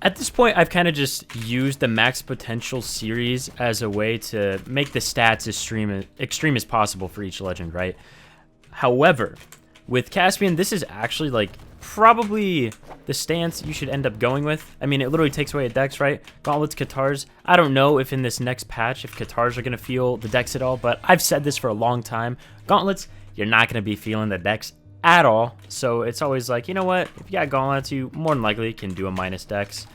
At this point, I've kind of just used the Max Potential series as a way to make the stats as extreme as possible for each legend, right? However, with Caspian, this is actually like probably the stance you should end up going with. I mean, it literally takes away a dex, right? Gauntlets, Katars. I don't know if in this next patch, if Katars are going to feel the dex at all, but I've said this for a long time. Gauntlets, you're not going to be feeling the dex at all. So it's always like, you know what? If you got gauntlets, you more than likely can do a minus dex.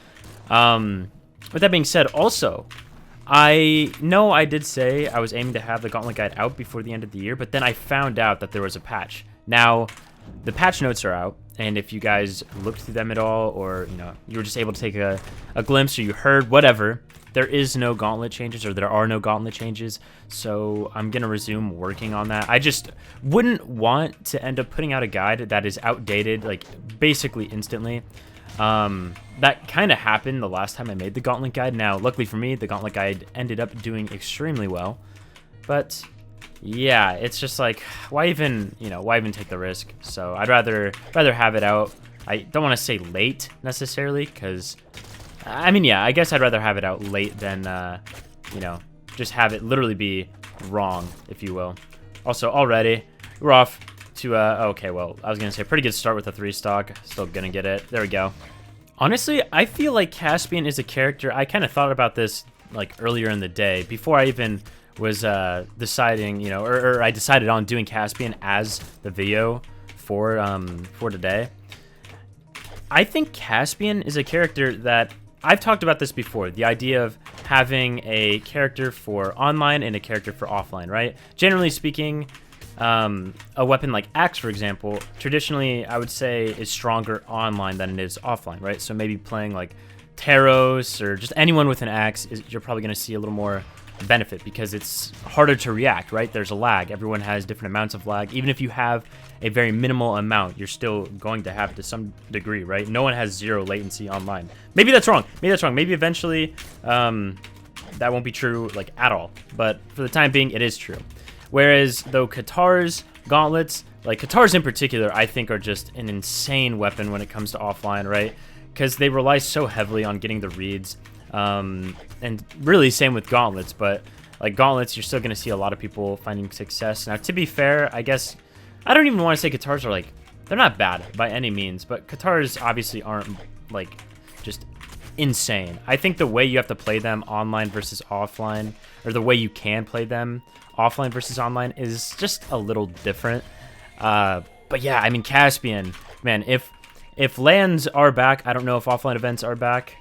With that being said, also, I know I did say I was aiming to have the gauntlet guide out before the end of the year, but then I found out that there was a patch. Now, the patch notes are out, and if you guys looked through them at all, or you were just able to take a glimpse, or you heard whatever, there is no gauntlet changes, or there are no gauntlet changes. So I'm gonna resume working on that. I just wouldn't want to end up putting out a guide that is outdated, like basically instantly. That kind of happened the last time I made the gauntlet guide. Now, luckily for me, the gauntlet guide ended up doing extremely well, but yeah, it's just like, why even take the risk? So I'd rather have it out. I don't want to say late necessarily, because I mean, yeah, I guess I'd rather have it out late than just have it literally be wrong, if you will. Also, already we're off to okay, well, I was gonna say pretty good start with a 3 stock. Still gonna get it. There we go. Honestly, I feel like Caspian is a character. I kind of thought about this like earlier in the day before I even was deciding, or I decided on doing Caspian as the video for today. I think Caspian is a character that I've talked about this before. The idea of having a character for online and a character for offline, right? Generally speaking, a weapon like Axe, for example, traditionally I would say is stronger online than it is offline, right? So maybe playing like Taros or just anyone with an Axe, you're probably going to see a little more benefit because it's harder to react, right? There's a lag. Everyone has different amounts of lag. Even if you have a very minimal amount, you're still going to have it to some degree, right? No one has 0 latency online. Maybe that's wrong. Maybe eventually that won't be true like at all. But for the time being, it is true. Whereas though Katars, gauntlets, like Katars in particular, I think are just an insane weapon when it comes to offline, right? Because they rely so heavily on getting the reads. And really same with gauntlets, but like gauntlets, you're still going to see a lot of people finding success. Now, to be fair, I guess I don't even want to say Katars are like, they're not bad by any means, but Katars obviously aren't like just insane. I think the way you have to play them online versus offline, or the way you can play them offline versus online, is just a little different. But yeah, I mean, Caspian, man, if lands are back, I don't know if offline events are back.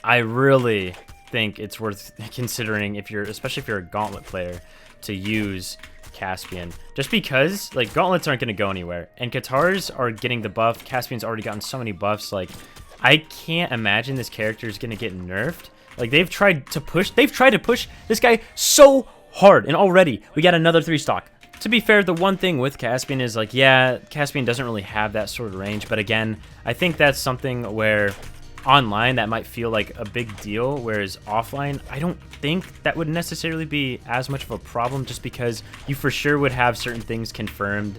I really think it's worth considering especially if you're a gauntlet player, to use Caspian. Just because, like, gauntlets aren't going to go anywhere. And Katars are getting the buff. Caspian's already gotten so many buffs. Like, I can't imagine this character is going to get nerfed. Like, they've tried to push this guy so hard. And already, we got another 3 stock. To be fair, the one thing with Caspian is, like, yeah, Caspian doesn't really have that sort of range. But again, I think that's something where online that might feel like a big deal, whereas offline I don't think that would necessarily be as much of a problem, just because you for sure would have certain things confirmed.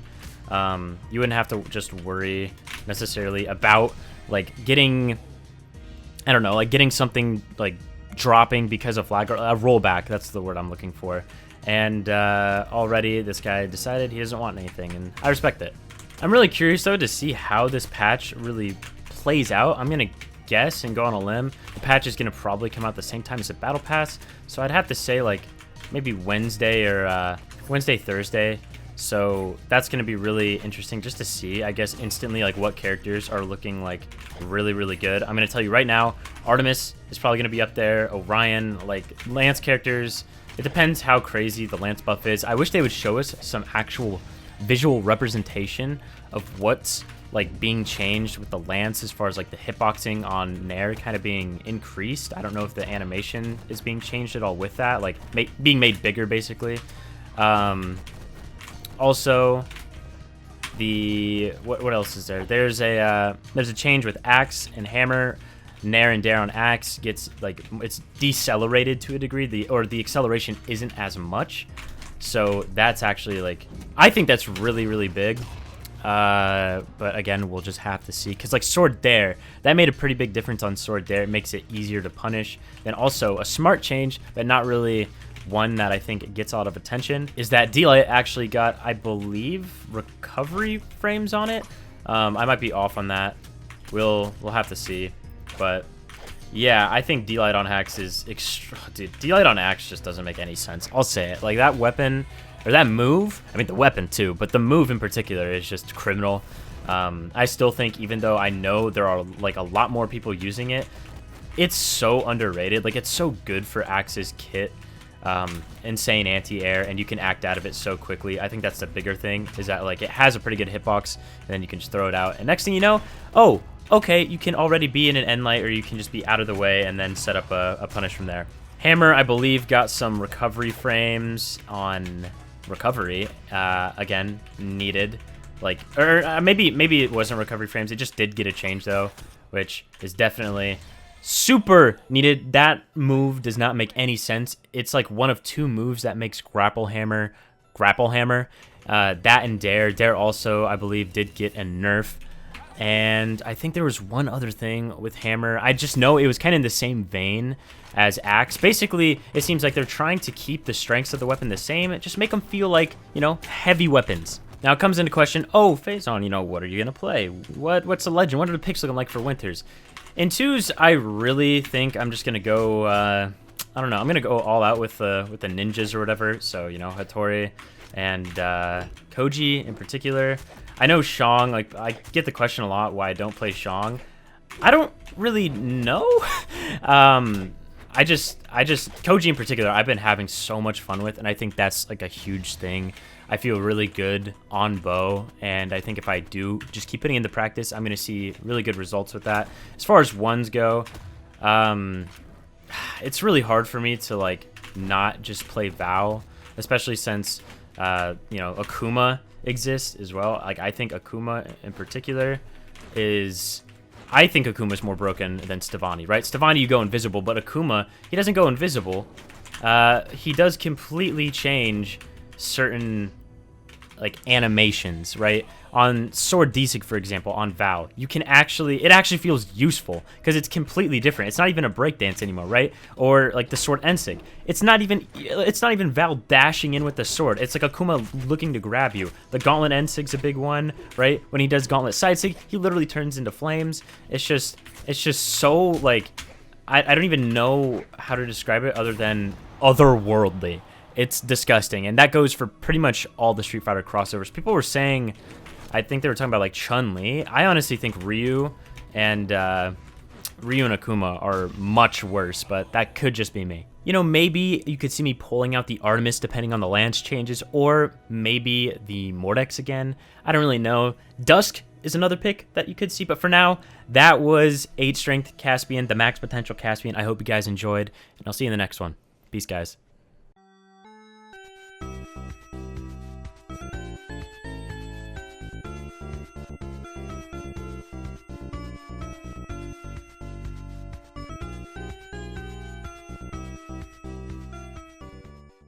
You wouldn't have to just worry necessarily about like getting, I don't know, like getting something like dropping because of lag, or a rollback. That's the word I'm looking for. And already this guy decided he doesn't want anything, and I respect it. I'm really curious though to see how this patch really plays out. I'm gonna guess and go on a limb. The patch is gonna probably come out the same time as the battle pass, so I'd have to say like maybe Wednesday or Thursday. So that's gonna be really interesting just to see, I guess, instantly like what characters are looking like really good. I'm gonna tell you right now, Artemis is probably gonna be up there. Orion, like Lance characters. It depends how crazy the Lance buff is. I wish they would show us some actual visual representation of what's like being changed with the Lance, as far as like the hitboxing on Nair kind of being increased. I don't know if the animation is being changed at all with that, like being made bigger basically. Also, what else is there? There's a change with Axe and Hammer. Nair and Dare on Axe gets like, it's decelerated to a degree, the acceleration isn't as much. So that's actually like, I think that's really big. But again, we'll just have to see. Because, like, Sword Dare, that made a pretty big difference on Sword Dare. It makes it easier to punish. Then also, a smart change, but not really one that I think gets a lot of attention, is that D-Light actually got, I believe, recovery frames on it. I might be off on that. We'll have to see. But yeah, I think D-Light on Axe is dude, D-Light on Axe just doesn't make any sense. I'll say it. Like, that weapon, or that move, I mean, the weapon too, but the move in particular is just criminal. I still think, even though I know there are, like, a lot more people using it, it's so underrated. Like, it's so good for Axe's kit. Insane anti-air, and you can act out of it so quickly. I think that's the bigger thing, is that, like, it has a pretty good hitbox, and then you can just throw it out. And next thing you know, oh, okay, you can already be in an end light, or you can just be out of the way and then set up a punish from there. Hammer, I believe, got some recovery frames on recovery. Again, needed. Like, or maybe it wasn't recovery frames. It just did get a change, though, which is definitely super needed. That move does not make any sense. It's like one of two moves that makes grapple hammer. That and Dare also, I believe, did get a nerf. And I think there was one other thing with Hammer. I just know it was kind of in the same vein as Axe. Basically, it seems like they're trying to keep the strengths of the weapon the same, just make them feel like, you know, heavy weapons. Now it comes into question, oh, Phazon, you know, what are you going to play? What's the legend? What are the picks looking like for Winters? In 2s, I really think I'm just going to go, I don't know, I'm going to go all out with the ninjas or whatever. So, you know, Hattori and Koji in particular. I know Shang, like, I get the question a lot why I don't play Shang. I don't really know. Koji in particular, I've been having so much fun with, and I think that's, like, a huge thing. I feel really good on bow, and I think if I do just keep putting into practice, I'm going to see really good results with that. As far as ones go, it's really hard for me to, like, not just play Vow, especially since, you know, Akuma exists as well. Like, I think Akuma in particular is... I think Akuma's more broken than Stevani, right? Stevani, you go invisible, but Akuma, he doesn't go invisible. He does completely change certain, like, animations, right? On Sword Desig, for example, on Vow, you can actually, it actually feels useful because it's completely different. It's not even a breakdance anymore, right? Or like the Sword Ensig, it's not even Vow dashing in with the sword. It's like Akuma looking to grab you. The Gauntlet Ensig's a big one, right? When he does Gauntlet Side Sig, he literally turns into flames. It's just so, like, I don't even know how to describe it other than otherworldly. It's disgusting, and that goes for pretty much all the Street Fighter crossovers. People were saying, I think they were talking about, like, Chun-Li. I honestly think Ryu and Akuma are much worse, but that could just be me. You know, maybe you could see me pulling out the Artemis depending on the lance changes, or maybe the Mordex again. I don't really know. Dusk is another pick that you could see, but for now, that was 8 strength Caspian, the max potential Caspian. I hope you guys enjoyed, and I'll see you in the next one. Peace, guys.